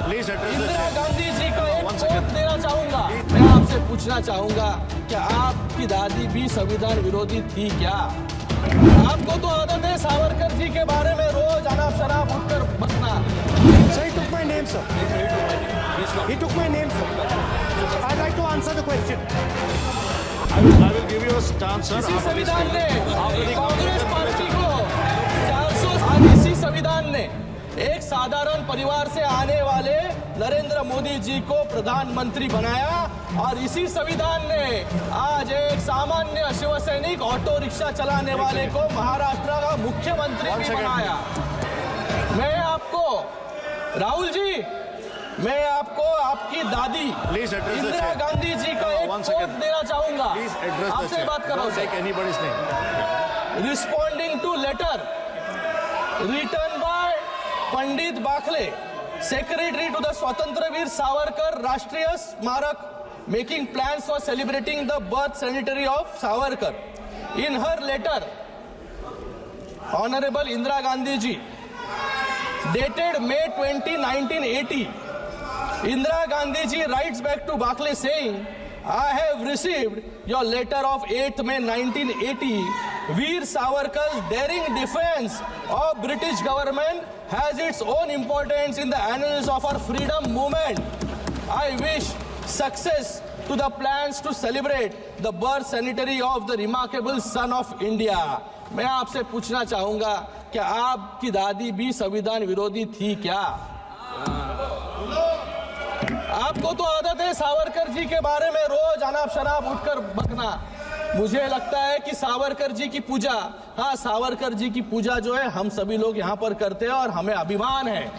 Please Indira Gandhi ji का एक coat देना चाहूंगा। मैं आपसे पूछना चाहूंगा कि आपकी दादी भी संविधान विरोधी थी क्या? आपको तो आदत है सावरकर जी के बारे में रोज अनाप शनाप उठकर बकना। Sir, he took my name, sir. He took my name, sir. I'd like to answer the question. I will give you a chance, sir. इसी संविधान ने कांग्रेस पार्टी को 400 साल, इसी संविधान ने एक साधारण परिवार से आने वाले नरेंद्र मोदी जी को प्रधानमंत्री बनाया और इसी संविधान ने आज एक सामान्य शिवसैनिक ऑटो रिक्शा चलाने वाले को महाराष्ट्र का मुख्यमंत्री भी बनाया। मैं आपको राहुल जी, मैं आपको आपकी दादी Please address the Indira chair. Gandhi ji का एक One कोट second. देना चाहूंगा। Please address the आपसे chair. बात करो। Don't take anybody's name. Responding to letter written by Pandit Bakhle, Secretary to the Swatantraveer Savarkar Rashtriya Smarak, making plans for celebrating the birth centenary of Savarkar. In her letter, Honorable Indira Gandhi ji, dated May 20, 1980, Indira Gandhi ji writes back to Bakhle saying, I have received your letter of 8th May 1980. Veer Savarkar's daring defense of British government has its own importance in the annals of our freedom movement. I wish success to the plans to celebrate the birth centenary of the remarkable son of India. मैं आपसे पूछना चाहूंगा कि आपकी दादी भी संविधान विरोधी थी क्या? आपको तो आदत है सावरकर जी के बारे में रोज अनाप शनाप उठकर बकना। मुझे लगता है कि सावरकर जी की पूजा, हाँ सावरकर जी की पूजा जो है हम सभी लोग यहाँ पर करते हैं और हमें अभिमान है।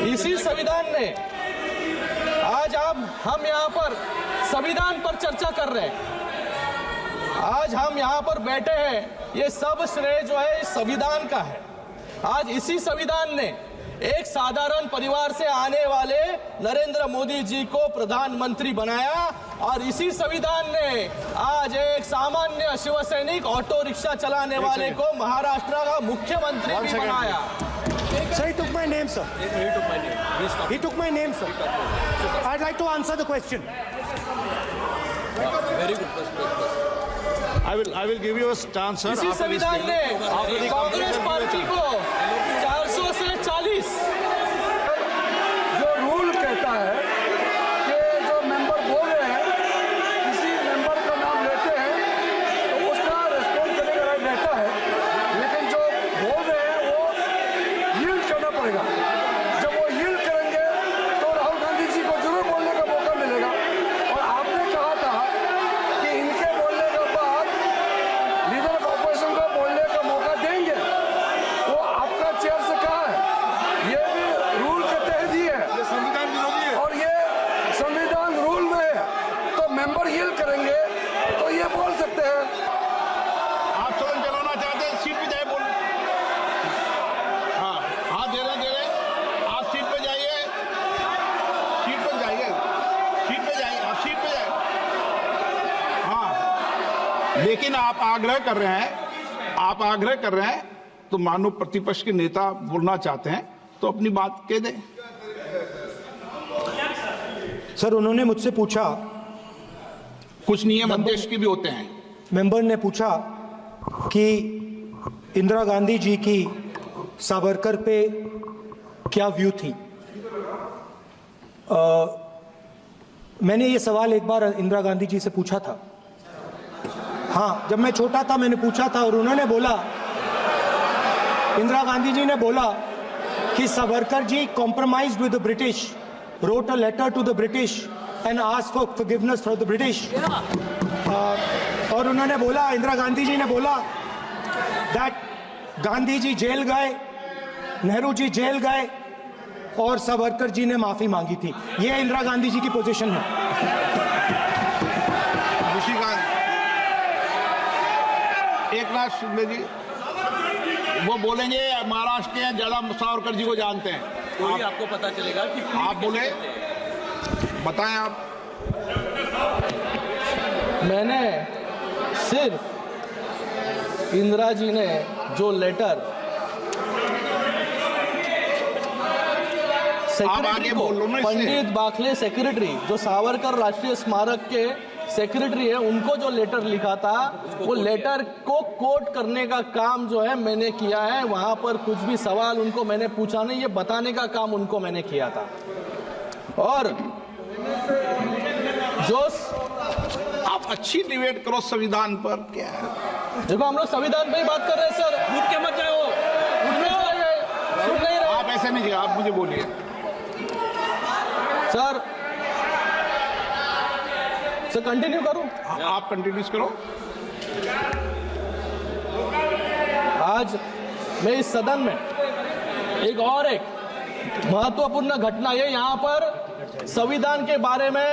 इसी संविधान ने आज हम यहाँ पर संविधान पर चर्चा कर रहे हैं। आज हम यहाँ पर बैठे हैं, ये सब श्रेय जो है इस संविधान का है। आज इसी संविधान ने एक साधारण परिवार से आने वाले नरेंद्र मोदी जी को प्रधानमंत्री बनाया और इसी संविधान ने आज एक सामान्य शिवसैनिक ऑटो रिक्शा चलाने वाले को महाराष्ट्र का मुख्यमंत्री भी बनाया। Sir, he took my name, sir. He took my name, sir. I'd like to answer the question. I will give you a chance, sir. इसी संविधान ने कांग्रेस पार्टी को 400 से 40 जो रूल कहता है कि जो मेंबर बोल रहे हैं किसी मेंबर का नाम लेते हैं तो उसका रेस्पॉन्ड करने का राइट रहता है, लेकिन जो बोल रहे हैं वो यील्ड करना पड़ेगा। जब वो यील्ड करेंगे तो राहुल गांधी जी को जरूर बोलने का मौका मिलेगा। और आपने कहा था कि इनके बोलने के बाद लीडर ऑफ ऑपोजिशन को बोलने का मौका देंगे, वो आपका चेयर से कहा है, ये भी रूल के तहत ही है और ये संविधान रूल में है। तो मेंबर यील्ड करेंगे तो ये बोल सकते हैं। आप सदन चलाना चाहते हैं, सीट पे जाए बोल। हाँ हाँ दे रहे आप सीट पे जाइए, सीट पे जाइए, सीट पे जाइए, आप सीट पे जाइए। हाँ लेकिन आप आग्रह कर रहे हैं, तो मानो प्रतिपक्ष के नेता बोलना चाहते हैं तो अपनी बात कह दें। सर, उन्होंने मुझसे पूछा, कुछ नियम अध्यक्ष के भी होते हैं। मेंबर ने पूछा कि इंदिरा गांधी जी की सावरकर पे क्या व्यू थी। मैंने ये सवाल एक बार इंदिरा गांधी जी से पूछा था। हाँ, जब मैं छोटा था मैंने पूछा था और उन्होंने बोला, इंदिरा गांधी जी ने बोला कि Savarkar ji compromised with the British, wrote a letter to the British and asked for forgiveness for the British. और उन्होंने बोला, इंदिरा गांधी जी ने बोला that गांधी जी जेल गए, नेहरू जी जेल गए और सावरकर जी ने माफी मांगी थी। ये इंदिरा गांधी जी की पोजीशन है। एक नाथ शिंदे जी वो बोलेंगे, महाराष्ट्र के ज्यादा सावरकर जी को जानते हैं। कोई आपको पता चलेगा कि आप बोले, बताएं आप। सिर्फ इंदिरा जी ने जो लेटर सेक्रेटरी को, पंडित बाखले सेक्रेटरी जो सावरकर राष्ट्रीय स्मारक के सेक्रेटरी है, उनको जो लेटर लिखा था, वो लेटर को कोट करने का काम जो है मैंने किया है। वहां पर कुछ भी सवाल उनको मैंने पूछा नहीं, ये बताने का काम उनको मैंने किया था। और जो आप अच्छी डिबेट करो संविधान पर, क्या है? देखो हम लोग संविधान पे ही बात कर रहे हैं सर। उठ के मत जाओ, सुन नहीं रहे आप ऐसे नहीं, आप मुझे बोलिए सर। कंटिन्यू करूं? आप कंटिन्यूस करो। आज मैं इस सदन में एक महत्वपूर्ण घटना, ये यहाँ पर संविधान के बारे में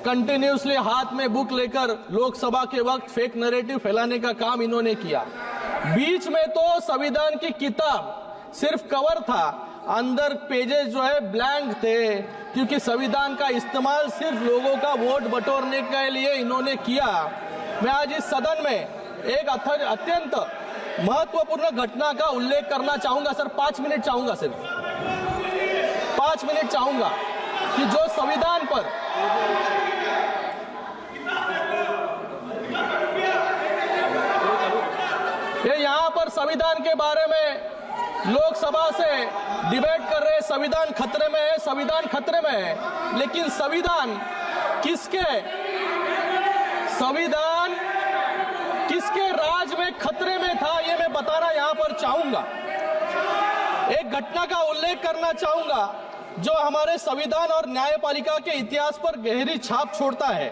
कंटिन्यूसली हाथ में बुक लेकर लोकसभा के वक्त फेक नैरेटिव फैलाने का काम इन्होंने किया। बीच में तो संविधान की किताब सिर्फ कवर था, अंदर पेजेस जो है ब्लैंक थे, क्योंकि संविधान का इस्तेमाल सिर्फ लोगों का वोट बटोरने के लिए इन्होंने किया। मैं आज इस सदन में एक अत्यंत महत्वपूर्ण घटना का उल्लेख करना चाहूंगा सर। 5 मिनट चाहूंगा, सिर्फ 5 मिनट चाहूंगा कि जो संविधान पर ये यहाँ पर संविधान के बारे में लोकसभा से डिबेट कर रहे, संविधान खतरे में है, संविधान खतरे में है। लेकिन संविधान किसके राज में खतरे में था, ये मैं बताना यहाँ पर चाहूंगा। एक घटना का उल्लेख करना चाहूंगा जो हमारे संविधान और न्यायपालिका के इतिहास पर गहरी छाप छोड़ता है।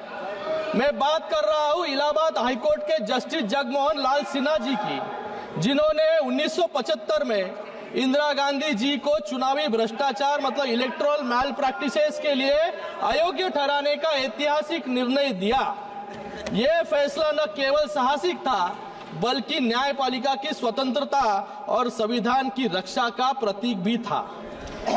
मैं बात कर रहा हूं इलाहाबाद हाईकोर्ट के जस्टिस जगमोहन लाल सिन्हा जी की, जिन्होंने 1975 में इंदिरा गांधी जी को चुनावी भ्रष्टाचार मतलब इलेक्टोरल मैल प्रैक्टिसेस के लिए अयोग्य ठहराने का ऐतिहासिक निर्णय दिया। यह फैसला न केवल साहसिक था, बल्कि न्यायपालिका की स्वतंत्रता और संविधान की रक्षा का प्रतीक भी था।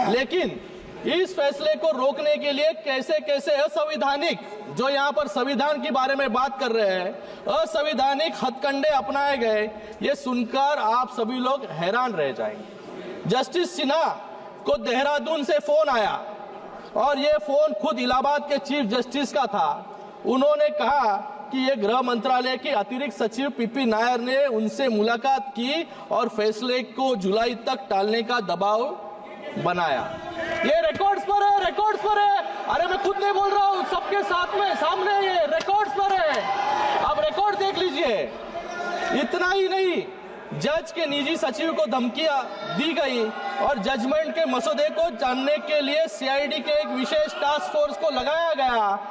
लेकिन इस फैसले को रोकने के लिए कैसे कैसे असंवैधानिक, जो यहाँ पर संविधान के बारे में बात कर रहे हैं, असंवैधानिक हथकंडे अपनाए गए, ये सुनकर आप सभी लोग हैरान रह जाएंगे। जस्टिस सिन्हा को देहरादून से फोन आया और ये फोन खुद इलाहाबाद के चीफ जस्टिस का था। उन्होंने कहा कि ये गृह मंत्रालय के अतिरिक्त सचिव पीपी नायर ने उनसे मुलाकात की और फैसले को जुलाई तक टालने का दबाव बनाया। ये रिकॉर्ड्स पर है, रिकॉर्ड्स पर है। अरे मैं खुद नहीं बोल रहा हूँ, सबके साथ में सामने ये रिकॉर्ड्स पर है, आप रिकॉर्ड देख लीजिए। इतना ही नहीं, जज के निजी सचिव को धमकियां दी गई और जजमेंट के मसौदे को जानने के लिए सीआईडी के एक विशेष टास्क फोर्स को लगाया गया।